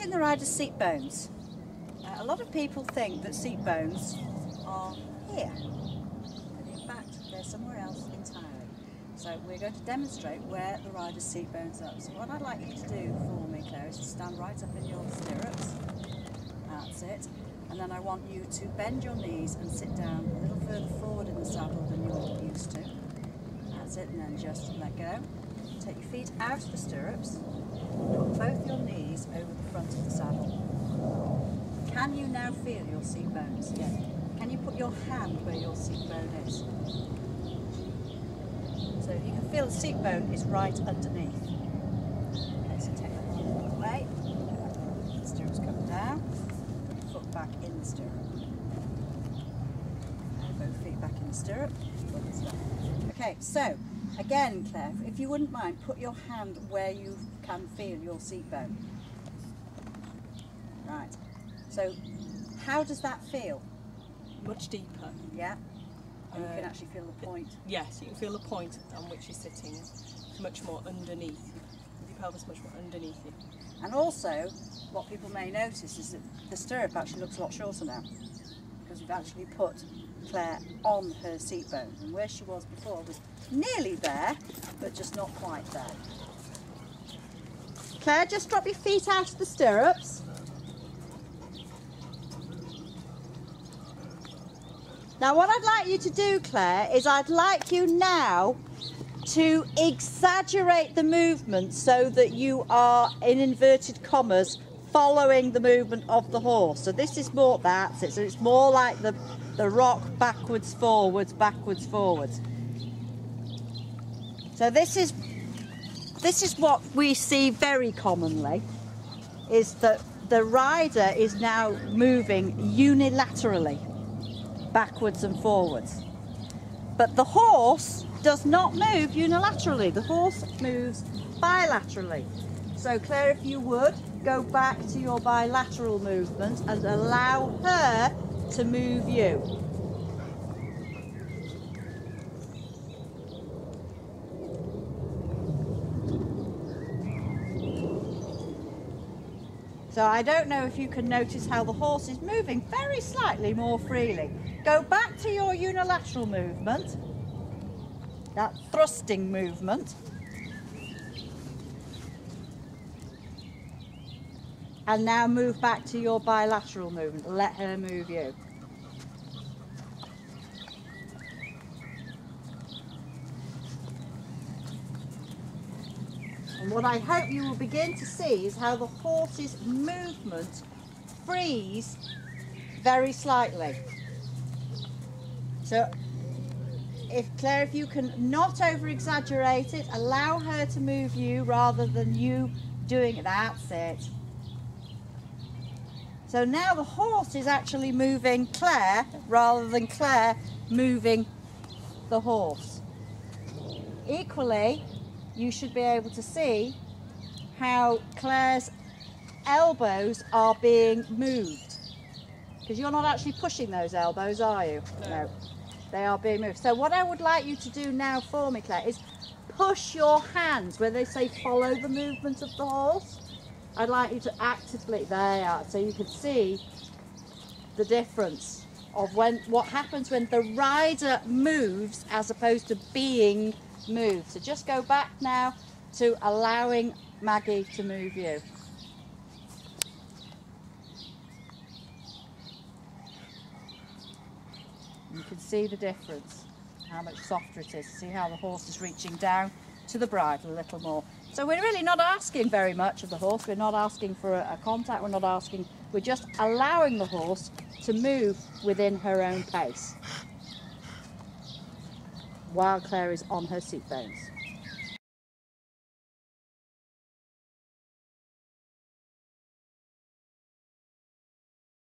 Testing the rider's seat bones. A lot of people think that seat bones are here, but in fact they're somewhere else entirely. So we're going to demonstrate where the rider's seat bones are. So what I'd like you to do for me, Claire, is to stand right up in your stirrups. That's it. And then I want you to bend your knees and sit down a little further forward in the saddle than you're used to. That's it, and then just let go. Take your feet out of the stirrups. Put both your knees over the front of the saddle. Can you now feel your seat bones? Yes. Can you put your hand where your seat bone is? So you can feel the seat bone is right underneath. Okay, so take that one away. The stirrups come down. Put foot back in the stirrup. Both feet back in the stirrup. Okay, so again, Claire, if you wouldn't mind, put your hand where you can feel your seat bone. Right. So, how does that feel? Much deeper. Yeah. And you can actually feel the point. Yes, you can feel the point on which you're sitting. Much more underneath. Your pelvis much more underneath you. And also, what people may notice is that the stirrup actually looks a lot shorter now, because we've actually put Claire on her seat bone, and where she was before was nearly there, but just not quite there. Claire, just drop your feet out of the stirrups. Now what I'd like you to do, Claire, is I'd like you now to exaggerate the movement so that you are, in inverted commas, following the movement of the horse. So this is more, that's it, so it's more like the rock backwards, forwards, backwards, forwards. So this is what we see very commonly, is that the rider is now moving unilaterally, backwards and forwards. But the horse does not move unilaterally, the horse moves bilaterally. So Claire, if you would, go back to your bilateral movement and allow her to move you. So I don't know if you can notice how the horse is moving very slightly more freely. Go back to your unilateral movement, that thrusting movement. And now move back to your bilateral movement. Let her move you. And what I hope you will begin to see is how the horse's movement frees very slightly. So, Claire, if you can not over-exaggerate it, allow her to move you rather than you doing it. That's it. So now the horse is actually moving Claire rather than Claire moving the horse. Equally, you should be able to see how Claire's elbows are being moved. Because you're not actually pushing those elbows, are you? No. They are being moved. So what I would like you to do now for me, Claire, is push your hands where they say follow the movement of the horse. I'd like you to actively, there you are, so you can see the difference of what happens when the rider moves as opposed to being moved. So just go back now to allowing Maggie to move you. You can see the difference, how much softer it is. See how the horse is reaching down to the bridle a little more. So we're really not asking very much of the horse. We're not asking for a contact. We're just allowing the horse to move within her own pace while Claire is on her seat bones.